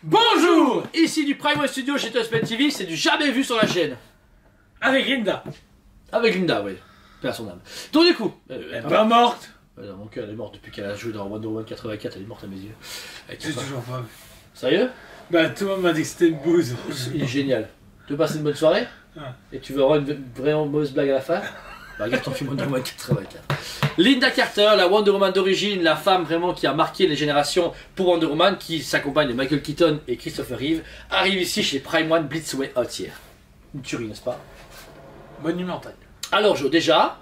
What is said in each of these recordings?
Bonjour. Ici du Prime Web Studio chez Tospen TV, c'est du jamais vu sur la chaîne. Avec Linda. Avec Linda, oui. Père son âme. Donc du coup... Elle est pas morte. Dans mon cœur, elle est morte depuis qu'elle a joué dans Wonder Woman 84, elle est morte à mes yeux. J'ai toujours pas vu. Sérieux? Bah tout le monde m'a dit que c'était une bouse. Il est génial. Tu veux passer une bonne soirée? Et tu veux avoir une vraiment mauvaise blague à la fin? Bah regarde ton film Wonder Woman 84. Linda Carter, la Wonder Woman d'origine, la femme vraiment qui a marqué les générations pour Wonder Woman, qui s'accompagne de Michael Keaton et Christopher Reeve, arrive ici chez Prime One Blitzway Out Here. Une tuerie, n'est-ce pas? Monumental. Alors Jo, déjà,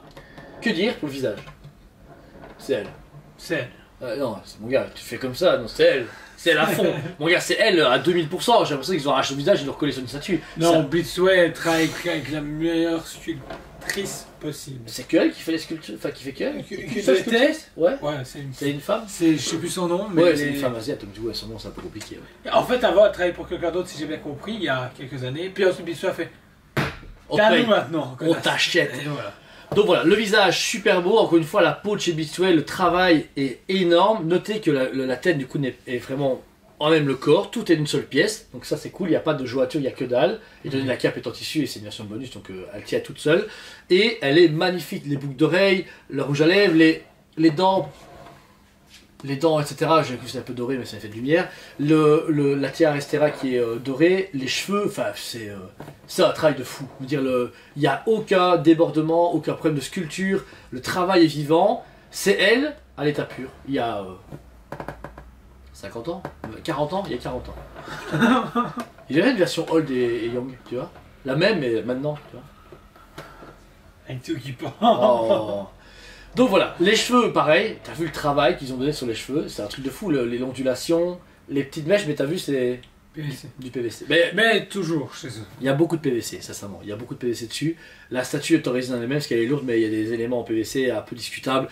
que dire pour le visage? C'est elle. C'est elle. Non, mon gars, tu fais comme ça, non, c'est elle. C'est elle à fond. Mon gars, c'est elle à 2000%. J'ai l'impression qu'ils ont arraché le visage et ils l'ont recollé sur une statue. Non, Blitzway, elle travaille avec la meilleure sculptrice possible. C'est que elle qui fait les sculptures, enfin qui fait que elle. Qui fait les tests. Ouais. Ouais, c'est une femme. Je sais plus son nom, mais. Ouais, c'est une femme asiatique, donc du coup, son nom c'est un peu compliqué. Ouais. En fait, avant, elle travaillait pour quelqu'un d'autre, si j'ai bien compris, il y a quelques années. Puis ensuite, Blitzway a fait. T'as nous maintenant. On t'achète. Et voilà. Donc voilà, le visage super beau, encore une fois la peau de chez Blitzway, le travail est énorme. Notez que la tête du coup est vraiment en même le corps, tout est d'une seule pièce, donc ça c'est cool, il n'y a pas de jointure, il n'y a que dalle. Et donné la cape est en tissu et c'est une version bonus, donc elle tient toute seule. Et elle est magnifique, les boucles d'oreilles, le rouge à lèvres, les dents, etc. J'ai cru que c'était un peu doré, mais ça fait de lumière. La tiare Estera qui est dorée, les cheveux, enfin c'est un travail de fou. Je veux dire, il n'y a aucun débordement, aucun problème de sculpture, le travail est vivant. C'est elle à l'état pur. Il y a 50 ans 40 ans. Il y a 40 ans. Il y avait une version old et young, tu vois. La même, mais maintenant, tu vois. Avec tout qui part. Oh. Donc voilà, les cheveux, pareil, t'as vu le travail qu'ils ont donné sur les cheveux, c'est un truc de fou, les ondulations, les petites mèches, mais t'as vu c'est PVC. Du PVC. Mais toujours chez eux. Il y a beaucoup de PVC, sincèrement, il y a beaucoup de PVC dessus. La statue est en résine elle-même parce qu'elle est lourde, mais il y a des éléments en PVC un peu discutables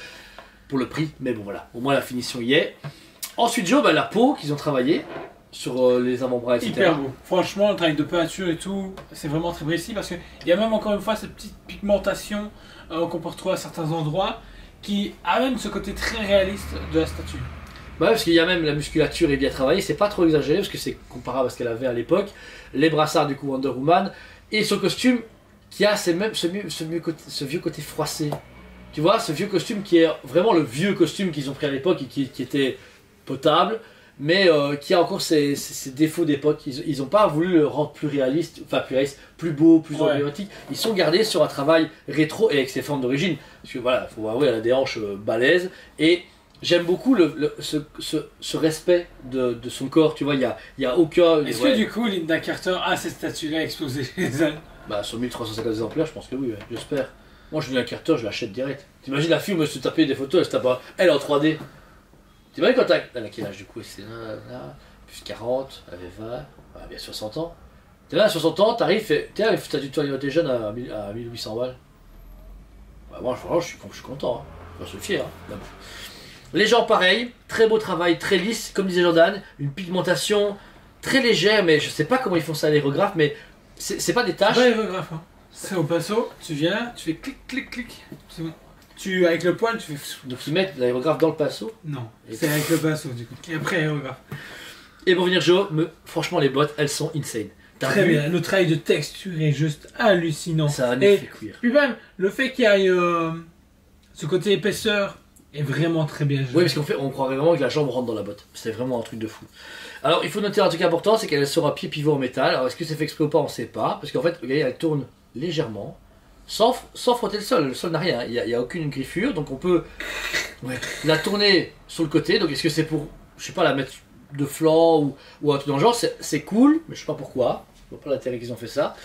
pour le prix, mais bon voilà, au moins la finition y est. Ensuite Joe, la peau qu'ils ont travaillé sur les avant-bras, etc. Hyper beau. Franchement, le travail de peinture et tout, c'est vraiment très précis parce qu'il y a même encore une fois cette petite pigmentation qu'on peut retrouver à certains endroits qui amène ce côté très réaliste de la statue. Bah ouais, parce qu'il y a même la musculature est bien travaillée, c'est pas trop exagéré parce que c'est comparable à ce qu'elle avait à l'époque. Les brassards du coup Wonder Woman et son costume qui a ce vieux côté froissé. Tu vois, ce vieux costume qui est vraiment le vieux costume qu'ils ont pris à l'époque et qui était potable, mais qui a encore ses défauts d'époque. Ils n'ont pas voulu le rendre plus réaliste, enfin plus réaliste, plus beau, plus emblématique. Ils sont gardés sur un travail rétro et avec ses formes d'origine. Parce que voilà, faut avouer, elle a des hanches balèzes. Et j'aime beaucoup ce respect de son corps, tu vois, il y a aucun... Est-ce que du coup Linda Carter a cette statue-là exposée chez elle? Bah sur 1350 exemplaires, je pense que oui, ouais, j'espère. Moi je Linda Carter, je l'achète direct. T'imagines la fille, moi je te tapais des photos, elle se tape pas, elle est en 3D. T'imagines quand elle a quel âge du coup? C'est là, plus 40, elle avait 20, elle avait 60 ans. T'es là à 60 ans, t'arrives, t'as du toi t'es jeune à 1800 balles. Bah moi je suis content, hein. Je suis fier. Hein. Les gens pareil, très beau travail, très lisse, comme disait Jordan, une pigmentation très légère, mais je sais pas comment ils font ça à l'aérographe, mais c'est pas des taches. C'est pas l'aérographe, hein. C'est au pinceau, tu viens, tu fais clic clic clic. C'est bon. Avec le poil, tu fais... Donc ils mettent l'aérographe dans le pinceau? Non, c'est avec le pinceau du coup. Et après l'aérographe. Et pour venir Joe, franchement les bottes, elles sont insane. Très bien, le travail de texture est juste hallucinant. Ça a un effet cuir. Puis même, le fait qu'il y ait ce côté épaisseur est vraiment très bien joué. Oui, parce qu'on croirait vraiment que la jambe rentre dans la botte. C'est vraiment un truc de fou. Alors il faut noter un truc important, c'est qu'elle sort à pied pivot en métal. Alors est-ce que c'est fait exprès ou pas, on ne sait pas. Parce qu'en fait, regardez, elle tourne légèrement. Sans frotter le sol n'a rien, il n'y a aucune griffure, donc on peut la tourner sur le côté, donc est-ce que c'est pour, je sais pas, la mettre de flanc ou un truc dans le genre, c'est cool, mais je sais pas pourquoi, je vois pas l'intérêt qu'ils ont fait ça.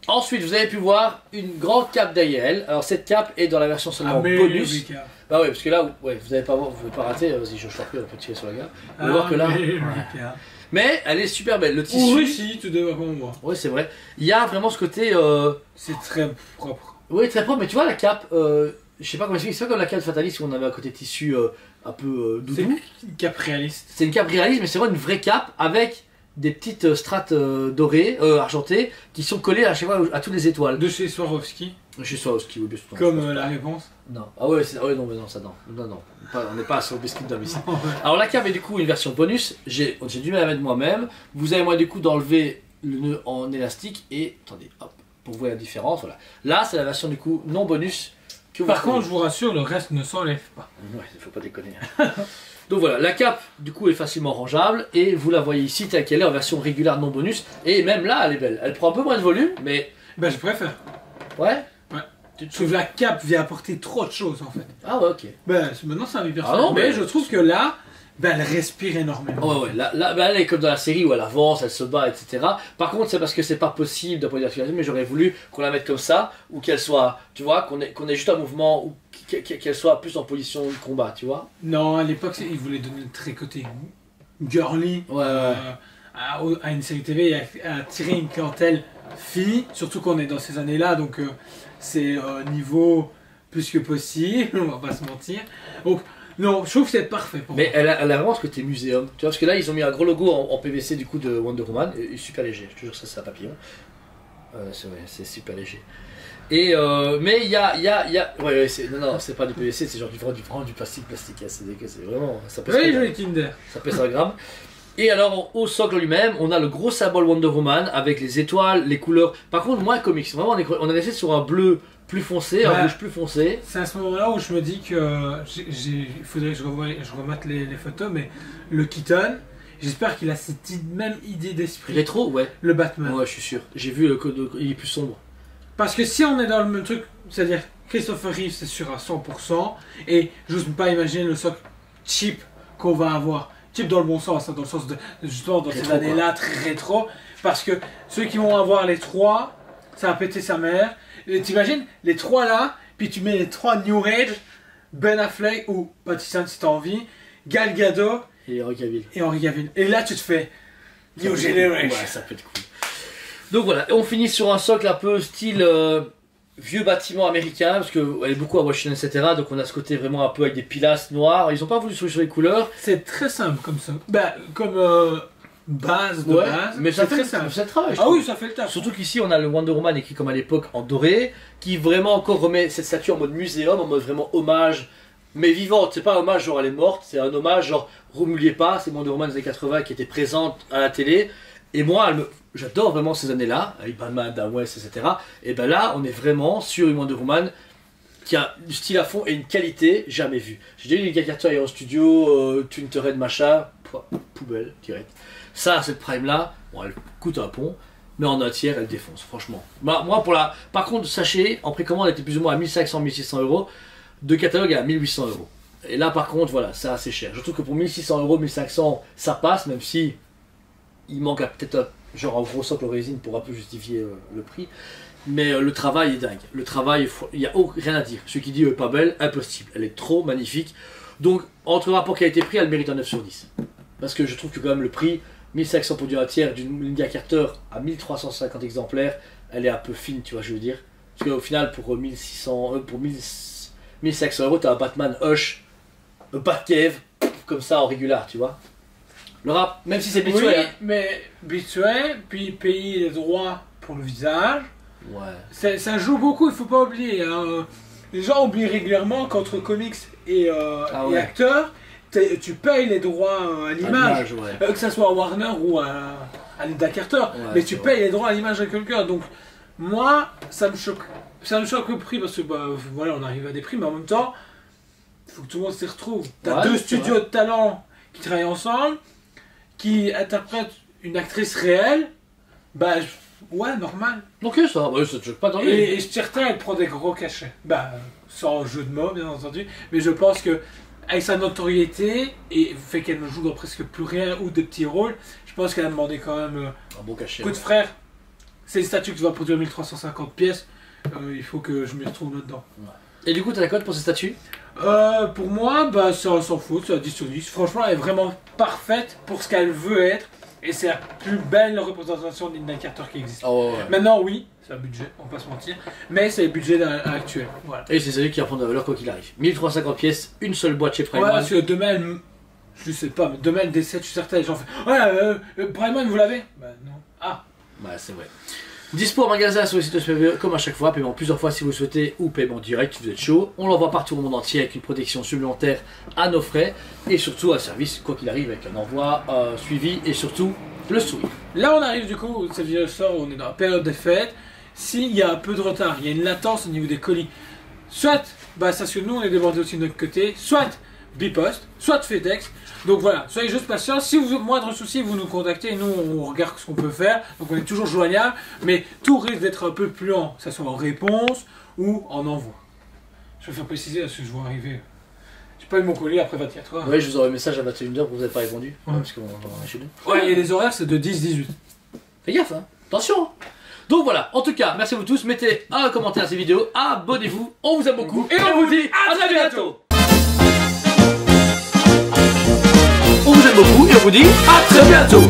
Ensuite, vous avez pu voir une grande cape derrière elle, alors cette cape est dans la version seulement bonus. Bah ouais, parce que là, vous n'allez pas rater, vas-y je t'en prie, on peut tirer sur la gare. Vous allez voir que là... Mais elle est super belle, le tissu... Oui, si, tu devrais comme moi. Oui, c'est vrai. Il y a vraiment ce côté... C'est très propre. Oui, très propre, mais tu vois la cape, je sais pas comment expliquer, c'est pas comme la cape de Fatalis où on avait un côté tissu un peu doudou. C'est une cape réaliste. C'est une cape réaliste, mais c'est vraiment une vraie cape avec des petites strates dorées, argentées, qui sont collées à chaque fois à toutes les étoiles. De chez Swarovski. Chez Swarovski, oui, bien sûr. Comme la réponse. Non. Ah ouais, non, mais non, ça non. Non, non. On n'est pas sur le biscuit d'homme ici. Alors la cave est du coup une version bonus. J'ai dû me la mettre moi-même. Vous avez moi du coup d'enlever le nœud en élastique et attendez, hop, pour voir la différence. Voilà. Là, c'est la version du coup non bonus. Par contre, je vous rassure, le reste ne s'enlève pas. Ouais, il faut pas déconner. Donc voilà, la cape du coup est facilement rangeable et vous la voyez ici telle qu'elle est en version régulière non bonus. Et même là, elle est belle. Elle prend un peu moins de volume, mais. Ben, je préfère. Ouais. Je trouve que la cape vient apporter trop de choses en fait. Ah ouais, ok. Ben, maintenant c'est un vie personnelle. Ah non, mais je trouve que là, ben, elle respire énormément. Ouais, ouais. Là, ben, elle est comme dans la série où elle avance, elle se bat, etc. Par contre, c'est parce que c'est pas possible d'un point de vue, mais j'aurais voulu qu'on la mette comme ça, ou qu'elle soit, tu vois, qu'on ait juste un mouvement, ou qu'elle soit plus en position de combat, tu vois. Non, à l'époque, ils voulaient donner le très côté girly Ouais, à une série TV et à attirer une clientèle fille, surtout qu'on est dans ces années-là, donc c'est niveau plus que possible, on va pas se mentir. Donc, non, je trouve que c'est parfait pour Mais moi. elle a vraiment ce côté muséum, tu vois, parce que là, ils ont mis un gros logo en PVC du coup de Wonder Woman, et super léger, je te jure, ça c'est un papillon. C'est vrai, c'est super léger. Et mais il y a ouais, non, c'est pas du PVC, c'est genre vraiment du plastique, hein, c'est vraiment, ça pèse Oui, pas- joli Kinder. ça pèse 1 gramme. Et alors au socle lui-même, on a le gros symbole Wonder Woman avec les étoiles, les couleurs. Par contre, moins comics, vraiment on est resté sur un bleu plus foncé, un Ouais. rouge plus foncé. C'est à ce moment-là où je me dis que il faudrait que je remette les photos, mais le Keaton, j'espère qu'il a cette même idée d'esprit. Rétro, ouais. Le Batman. Ouais, je suis sûr. J'ai vu le code, il est plus sombre. Parce que si on est dans le même truc, c'est-à-dire Christopher Reeve, c'est sûr à 100%, et je n'ose pas imaginer le socle cheap qu'on va avoir. Cheap dans le bon sens, hein, dans le sens de justement dans ces Rétro, années-là, très rétro. Parce que ceux qui vont avoir les trois, ça va péter sa mère. Et t'imagines, les trois là, puis tu mets les trois New Age, Ben Affleck ou Pattinson si t'as envie, Gal Gadot Et Henry Cavill. et Henry Cavill. Et là tu te fais New Generation. Ouais, ça peut être cool. Donc voilà, et on finit sur un socle un peu style vieux bâtiment américain, parce qu'elle est beaucoup à Washington, etc. Donc on a ce côté vraiment un peu avec des pilastres noirs. Ils ont pas voulu jouer sur les couleurs. C'est très simple comme ça. Bah, comme base de Ouais, base. mais ça c'est fait très simple. ça travaille. je Ah trouve. oui, ça fait le taf. Surtout qu'ici on a le Wonder Woman écrit comme à l'époque en doré, qui vraiment encore remet cette statue en mode muséum, en mode vraiment hommage, mais vivante. C'est pas un hommage genre elle est morte, c'est un hommage genre remuliez pas, c'est Wonder Woman des années 80 qui était présente à la télé. Et moi, j'adore vraiment ces années-là, avec Batman, Dan West, etc. Et ben là, on est vraiment sur une Wonder Woman qui a du style à fond et une qualité jamais vue. J'ai déjà eu une Carter en studio, Twintered machin, poubelle, direct. Ça, cette prime-là, bon, elle coûte un pont, mais en un tiers, elle défonce, franchement. Bah, moi, par contre, sachez, en précommande, elle était plus ou moins à 1500-1600 euros, de catalogue à 1800 euros. Et là, par contre, voilà, c'est assez cher. Je trouve que pour 1600 euros, 1500, ça passe, même si il manque peut-être genre un gros socle en résine pour un peu justifier le prix. Mais le travail est dingue. Le travail, il n'y a rien à dire. Celui qui dit pas belle, impossible. Elle est trop magnifique. Donc, entre le rapport qualité-prix, elle mérite un 9 sur 10. Parce que je trouve que quand même le prix, 1500 pour du un tiers d'une Linda Carter à 1350 exemplaires, elle est un peu fine, tu vois, je veux dire. Parce qu'au final, pour 1500 euros, t'as un Batman Hush, un Batcave, comme ça en régular, tu vois. Le rap, même si c'est Oui, habituel. Hein. mais habitué, puis payer les droits pour le visage, Ouais. ça joue beaucoup, il faut pas oublier. Hein. Les gens oublient régulièrement qu'entre comics et, Ah et ouais. acteurs, tu payes les droits à l'image. Ouais. Que ça soit à Warner ou à Linda Carter, mais tu c'est payes les droits à l'image de quelqu'un. Donc, moi, ça me choque. Ça me choque le prix parce que, bah, voilà, on arrive à des prix, mais en même temps, il faut que tout le monde s'y retrouve. T'as Ouais, deux c'est studios de talent qui travaillent ensemble, qui interprètent une actrice réelle, bah, ouais, normal. Donc ça, ouais, ça te choque pas dans les. Et certains, elle prend des gros cachets. Bah, sans jeu de mots, bien entendu, mais je pense que avec sa notoriété et le fait qu'elle ne joue dans presque plus rien ou de petits rôles, je pense qu'elle a demandé quand même Un bon cachet. écoute frère, c'est une statue que tu vas produire 1350 pièces, il faut que je m'y retrouve là-dedans. Et du coup, t'as la cote pour ces statues? Pour moi, bah, ça s'en fout, c'est à 10 sur 10. Franchement, elle est vraiment parfaite pour ce qu'elle veut être et c'est la plus belle représentation de Linda Carter qui existe. Ah ouais. Maintenant, oui, c'est un budget, on va pas se mentir, mais c'est le budget actuel. Voilà. Et c'est celui qui va prendre la valeur quoi qu'il arrive. 1350 pièces, une seule boîte chez Ouais, Primark. parce que demain, je sais pas, mais demain elle décède, je suis certain, les gens font ouais, Primark, vous l'avez? Bah non. Ah, Ouais, c'est vrai. Dispo en magasin sur le site SPVE comme à chaque fois, paiement plusieurs fois si vous le souhaitez ou paiement direct si vous êtes chaud. On l'envoie partout au monde entier avec une protection supplémentaire à nos frais et surtout un service quoi qu'il arrive avec un envoi suivi et surtout le sourire. Là on arrive du coup, cette vidéo sort, on est dans la période des fêtes. S'il y a un peu de retard, il y a une latence au niveau des colis, soit bah, c'est parce que nous on est débordés aussi de notre côté, soit Bipost, soit FedEx. Donc voilà, soyez juste patients. Si vous avez moindre souci, vous nous contactez et nous on regarde ce qu'on peut faire. Donc on est toujours joignable, mais tout risque d'être un peu plus lent, que ce soit en réponse ou en envoi. Je vais faire préciser parce que je vois arriver. J'ai pas eu mon colis après 24 heures. Oui, je vous envoie un message à 21h que vous n'avez pas répondu. Ouais. Parce qu'on est chez nous. Ouais, et les horaires c'est de 10-18. Fais gaffe, hein. Attention. Donc voilà, en tout cas, merci à vous tous. Mettez un commentaire à cette vidéo, abonnez-vous, on vous aime beaucoup et on vous dit à très bientôt. On vous aime beaucoup et on vous dit à très bientôt.